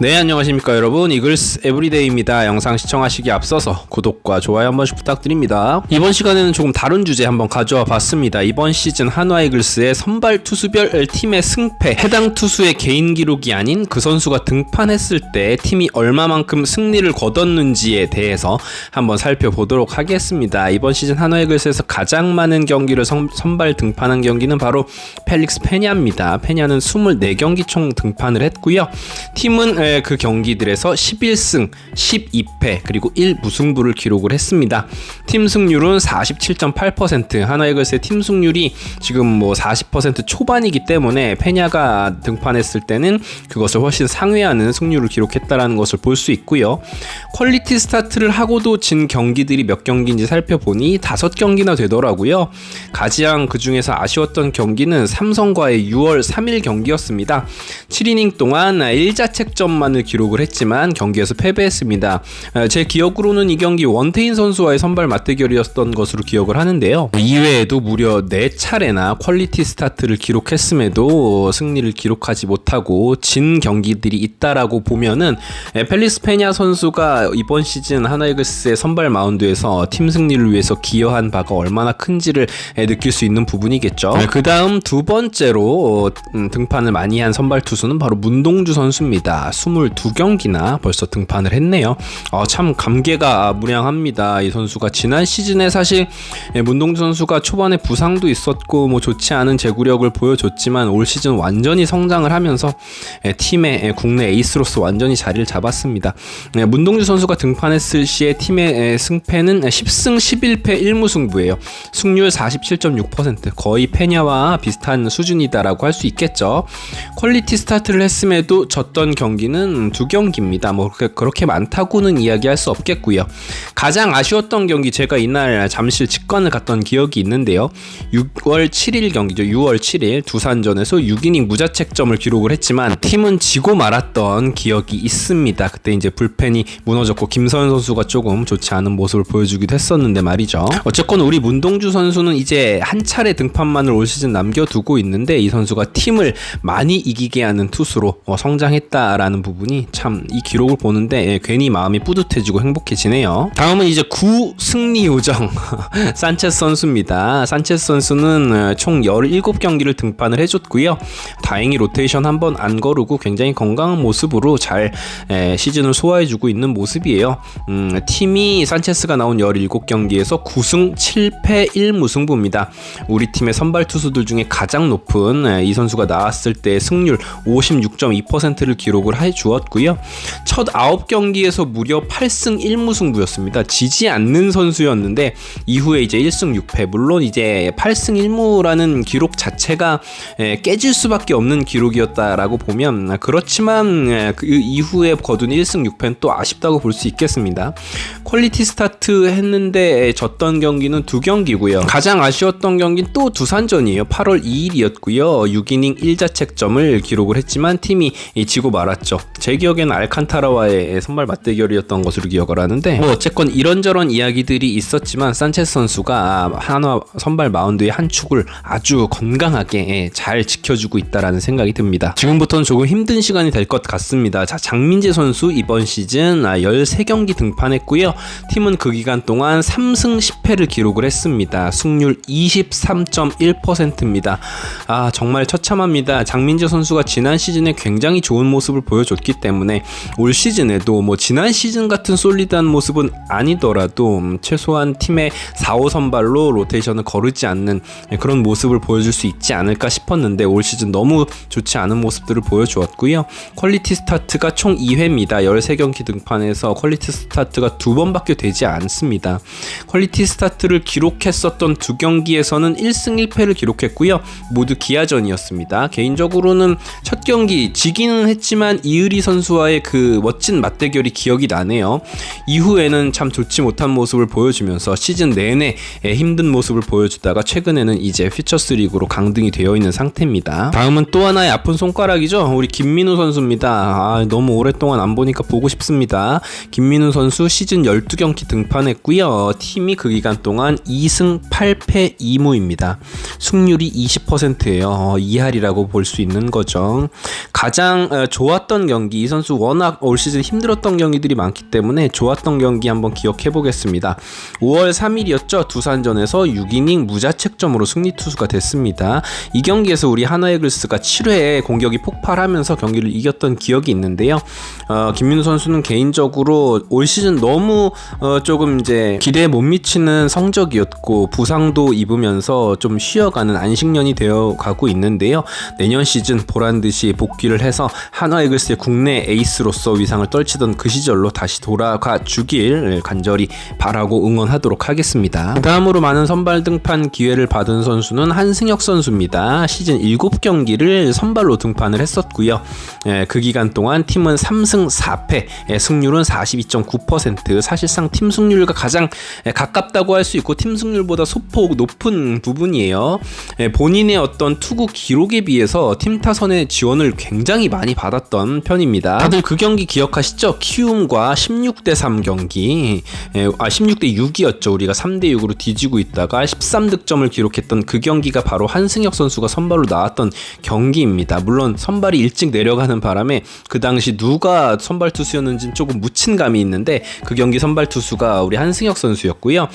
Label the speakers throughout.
Speaker 1: 네, 안녕하십니까 여러분, 이글스 에브리데이입니다. 영상 시청하시기 앞서서 구독과 좋아요 한 번씩 부탁드립니다. 이번 시간에는 조금 다른 주제 한번 가져와 봤습니다. 이번 시즌 한화 이글스의 선발 투수별 팀의 승패, 해당 투수의 개인 기록이 아닌 그 선수가 등판했을 때 팀이 얼마만큼 승리를 거뒀는지에 대해서 한번 살펴보도록 하겠습니다. 이번 시즌 한화 이글스에서 가장 많은 경기를 선발 등판한 경기는 바로 펠릭스 페냐입니다. 페냐는 24경기 총 등판을 했고요. 팀은 그 경기들에서 11승, 12패, 그리고 1무승부를 기록을 했습니다. 팀 승률은 47.8%, 한화 이글스의 팀 승률이 지금 40% 초반이기 때문에 페냐가 등판했을 때는 그것을 훨씬 상회하는 승률을 기록했다라는 것을 볼 수 있고요. 퀄리티 스타트를 하고도 진 경기들이 몇 경기인지 살펴보니 5경기나 되더라고요. 가장 그 중에서 아쉬웠던 경기는 삼성과의 6월 3일 경기였습니다. 7이닝 동안 1자책점만을 기록을 했지만 경기에서 패배했습니다. 제 기억으로는 이 경기 원태인 선수와의 선발 맞대결이었던 것으로 기억을 하는데요. 이외에도 무려 4차례나 퀄리티 스타트를 기록했음에도 승리를 기록하지 못하고 진 경기들이 있다라고 보면은 펠릭스 페냐 선수가 이번 시즌 한화 이글스의 선발 마운드에서 팀 승리를 위해서 기여한 바가 얼마나 큰지를 느낄 수 있는 부분이겠죠. 그 다음 두 번째로 등판을 많이 한 선발 투수는 바로 문동주 선수입니다. 22경기나 벌써 등판을 했네요. 참 감개가 무량합니다. 이 선수가 지난 시즌에 사실 문동주 선수가 초반에 부상도 있었고 좋지 않은 제구력을 보여줬지만 올 시즌 완전히 성장을 하면서 팀의 국내 에이스로서 완전히 자리를 잡았습니다. 문동주 선수가 등판했을 시에 팀의 승패는 10승 11패 1무승부예요. 승률 47.6%, 거의 페냐와 비슷한 수준이다라고 할 수 있겠죠. 퀄리티 스타트를 했음에도 졌던 경기는 2경기입니다. 그렇게 많다고는 이야기할 수 없겠고요. 가장 아쉬웠던 경기, 제가 이날 잠실 직관을 갔던 기억이 있는데요. 6월 7일 경기죠. 6월 7일 두산전에서 6이닝 무자책점을 기록을 했지만 팀은 지고 말았던 기억이 있습니다. 그때 이제 불펜이 무너졌고 김서현 선수가 조금 좋지 않은 모습을 보여주기도 했었는데 말이죠. 어쨌건 우리 문동주 선수는 이제 한 차례 등판만을 올 시즌 남겨두고 있는데 이 선수가 팀을 많이 이기게 하는 투수로 성장했다라는 부분이 참 이 기록을 보는데 괜히 마음이 뿌듯해지고 행복해지네요. 다음은 이제 9승리 요정 산체스 선수입니다. 산체스 선수는 총 17경기를 등판을 해줬고요. 다행히 로테이션 한번 안 거르고 굉장히 건강한 모습으로 잘 시즌을 소화해주고 있는 모습이에요. 팀이 산체스가 나온 17경기에서 9승 7패 1무승부입니다. 우리 팀의 선발 투수들 중에 가장 높은 이 선수가 나왔을 때 승률 56.2%를 기록을 해주었고요. 첫 9경기에서 무려 8승 1무승부였습니다. 지지 않는 선수였는데 이후에 이제 1승 6패, 물론 이제 8승 1무라는 기록 자체가 깨질 수밖에 없는 기록이었다라고 보면 그렇지만 그 이후에 거둔 1승 6패는 또 아쉽다고 볼 수 있겠습니다. 퀄리티 스타트 했는데 졌던 경기는 2경기고요. 가장 아쉬웠던 경기는 또 두산전이에요. 8월 2일이었고요. 6이닝 1자책점을 기록을 했지만 팀이 지고 말았죠. 제 기억에는 알칸타라와의 선발 맞대결이었던 것으로 기억을 하는데 어쨌건 이런저런 이야기들이 있었지만 산체스 선수가 한화 선발 마운드의 한 축을 아주 건강하게 잘 지켜주고 있다라는 생각이 듭니다. 지금부터는 조금 힘든 시간이 될 것 같습니다. 자, 장민재 선수 이번 시즌 13경기 등판했고요. 팀은 그 기간 동안 3승 10패를 기록을 했습니다. 승률 23.1%입니다. 정말 처참합니다. 장민재 선수가 지난 시즌에 굉장히 좋은 모습을 보여줬기 때문에 올 시즌에도 지난 시즌 같은 솔리드한 모습은 아니더라도 최소한 팀의 4호 선발로 로테이션을 거르지 않는 그런 모습을 보여줄 수 있지 않을까 싶었는데 올 시즌 너무 좋지 않은 모습들을 보여주었고요. 퀄리티 스타트가 총 2회입니다. 13경기 등판에서 퀄리티 스타트가 2번밖에 되지 않습니다. 퀄리티 스타트를 기록했었던 2경기에서는 1승 1패를 기록했고요. 모두 기아전이었습니다. 개인적으로는 첫 경기 지기는 했지만 이의리 선수와의 그 멋진 맞대결이 기억이 나네요. 이후에는 참 좋지 못한 모습을 보여주면서 시즌 내내 힘든 모습을 보여주다가 최근에는 이제 퓨처스 리그로 강등이 되어 있는 상태입니다. 다음은 또 하나의 아픈 손가락이죠. 우리 김민우 선수입니다. 너무 오랫동안 안 보니까 보고 싶습니다. 김민우 선수 시즌 12경기 등판했고요. 팀이 그 기간 동안 2승 8패 2무입니다. 승률이 20%예요. 2할이라고 볼 수 있는 거죠. 가장 좋았던 경기, 이 선수 워낙 올 시즌 힘들었던 경기들이 많기 때문에 좋았던 경기 한번 기억해 보겠습니다. 5월 3일이었죠. 두산전에서 6이닝 무자책점으로 승리 투수가 됐습니다. 이 경기에서 우리 하나이글스가 7회에 공격이 폭발하면서 경기를 이겼던 기억이 있는데요. 김민우 선수는 개인적으로 올 시즌 너무 조금 이제 기대에 못 미치는 성적이었고 부상도 입으면서 좀 쉬어가는 안식년이 되어 가고 있는데요. 내년 시즌 보란듯이 복귀를 해서 한화이글스의 국내 에이스로서 위상을 떨치던 그 시절로 다시 돌아가 주길 간절히 바라고 응원하도록 하겠습니다. 다음으로 많은 선발 등판 기회를 받은 선수는 한승혁 선수입니다. 시즌 7경기를 선발로 등판을 했었고요. 그 기간 동안 팀은 3승 4패, 승률은 42.9%, 사실상 팀 승률과 가장 가깝다고 할 수 있고 팀 승률보다 소폭 높은 부분이에요. 본인의 어떤 투구 기록에 비해서 팀 타선의 지원을 굉장히 많이 받았던 편입니다. 다들 그 경기 기억하시죠? 키움과 16대3 경기, 16대6이었죠. 우리가 3대6으로 뒤지고 있다가 13득점을 기록했던 그 경기가 바로 한승혁 선수가 선발로 나왔던 경기입니다. 물론 선발이 일찍 내려가는 바람에 그 당시 누가 선발 투수였는지는 조금 묻힌 감이 있는데 그 경기 선발 투수가 우리 한승혁 선수였고요.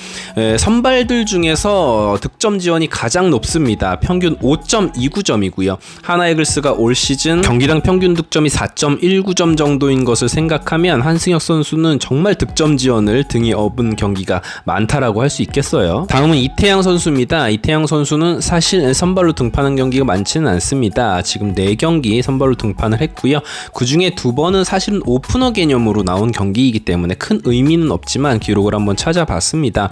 Speaker 1: 선발들 중에서 득점 지원이 가장 높습니다. 평균 5.29점이고요. 하나이글스가 올 시즌 경기당 평균 득점이 4.19점 정도인 것을 생각하면 한승혁 선수는 정말 득점 지원을 등에 업은 경기가 많다라고 할 수 있겠어요. 다음은 이태양 선수입니다. 이태양 선수는 사실 선발로 등판한 경기가 많지는 않습니다. 지금 4경기 선발로 등판을 했고요. 그 중에 2번은 사실은 오프너 개념으로 나온 경기이기 때문에 큰 의미는 없지만 기록을 한번 찾아봤습니다.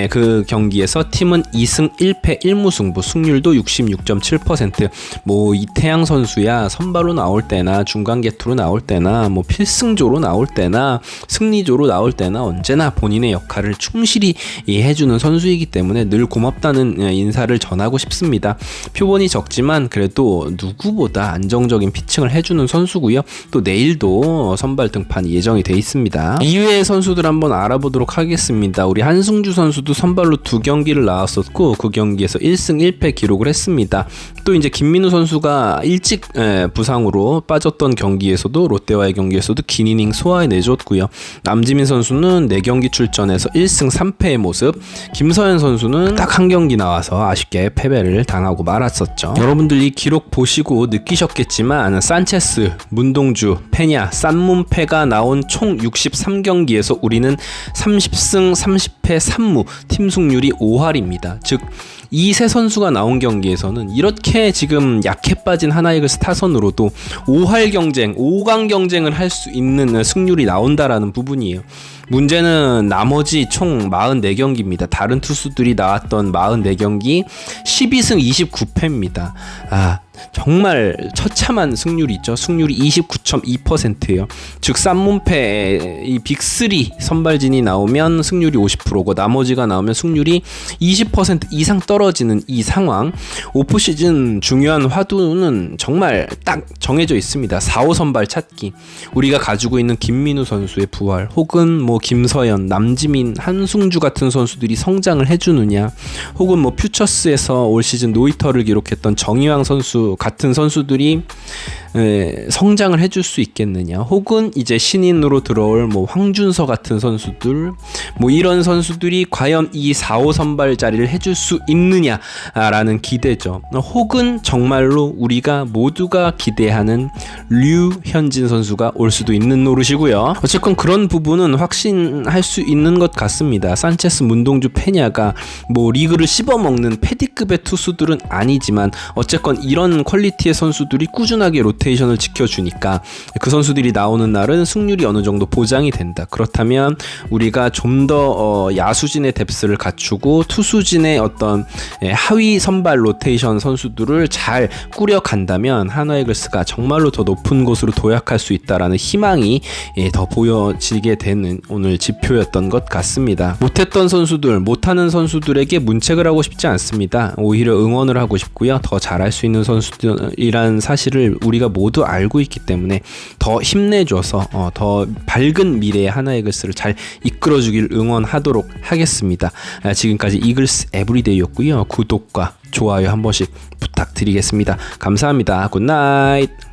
Speaker 1: 그 경기에서 팀은 2승 1패 1무승부, 승률도 66.7%. 뭐 이태양 선수야 선발로 나올 때나 중간 개투로 나올 때나 뭐 필승조로 나올 때나 승리조로 나올 때나 언제나 본인의 역할을 충실히 해주는 선수이기 때문에 늘 고맙다는 인사를 전하고 싶습니다. 표본이 적지만 그래도 누구보다 안정적인 피칭을 해주는 선수고요. 또 내일도 선발 등판이 예정이 돼 있습니다. 이외의 선수들 한번 알아보도록 하겠습니다. 우리 한승주 선수도 선발로 2경기를 나왔었고 그 경기에서 1승 1패 기록을 했습니다. 또 이제 김민우 선수가 일찍 부상으로 빠졌던 경기에서도 롯데와의 경기에서도 긴 이닝 소화해내줬고요. 남지민 선수는 4경기 출전해서 1승 3패의 모습, 김서현 선수는 딱 한 경기 나와서 아쉽게 패배를 당하고 말았었죠. 여러분들 이 기록 보시고 느끼셨겠지만 산체스, 문동주, 페냐, 쌈문패가 나온 총 63경기에서 우리는 30승 30패 3무, 팀 승률이 5할입니다. 즉 이 세 선수가 나온 경기에서는 이렇게 지금 약해 빠진 하나이글스 타선으로도 5할 경쟁, 5강 경쟁을 할 수 있는 승률이 나온다라는 부분이에요. 문제는 나머지 총 44경기입니다. 다른 투수들이 나왔던 44경기 12승 29패입니다. 정말 처참한 승률이 있죠. 승률이 29.2%예요. 즉 쌈문패 이 빅3 선발진이 나오면 승률이 50%고 나머지가 나오면 승률이 20% 이상 떨어지는 이 상황. 오프 시즌 중요한 화두는 정말 딱 정해져 있습니다. 4호 선발 찾기. 우리가 가지고 있는 김민우 선수의 부활 혹은 뭐 김서현, 남지민, 한승주 같은 선수들이 성장을 해주느냐, 혹은 뭐 퓨처스에서 올 시즌 노히터를 기록했던 정희왕 선수 같은 선수들이 성장을 해줄 수 있겠느냐, 혹은 이제 신인으로 들어올 뭐 황준서 같은 선수들, 뭐 이런 선수들이 과연 이 4호 선발 자리를 해줄 수 있느냐라는 기대죠. 혹은 정말로 우리가 모두가 기대하는 류현진 선수가 올 수도 있는 노릇이고요. 어쨌건 그런 부분은 확신할 수 있는 것 같습니다. 산체스, 문동주, 페냐가 뭐 리그를 씹어먹는 패디급의 투수들은 아니지만 어쨌건 이런 퀄리티의 선수들이 꾸준하게 로테이션을 지켜주니까 그 선수들이 나오는 날은 승률이 어느 정도 보장이 된다. 그렇다면 우리가 좀 더 야수진의 뎁스를 갖추고 투수진의 어떤 하위 선발 로테이션 선수들을 잘 꾸려간다면 한화이글스가 정말로 더 높은 곳으로 도약할 수 있다라는 희망이 더 보여지게 되는 오늘 지표였던 것 같습니다. 못했던 선수들, 못하는 선수들에게 문책을 하고 싶지 않습니다. 오히려 응원을 하고 싶고요. 더 잘할 수 있는 선수들이란 사실을 우리가 모두 알고 있기 때문에 더 힘내줘서 더 밝은 미래의 하나이글스를 잘 이끌어주길 응원하도록 하겠습니다. 지금까지 이글스 에브리데이였고요. 구독과 좋아요 한 번씩 부탁드리겠습니다. 감사합니다. 굿나잇.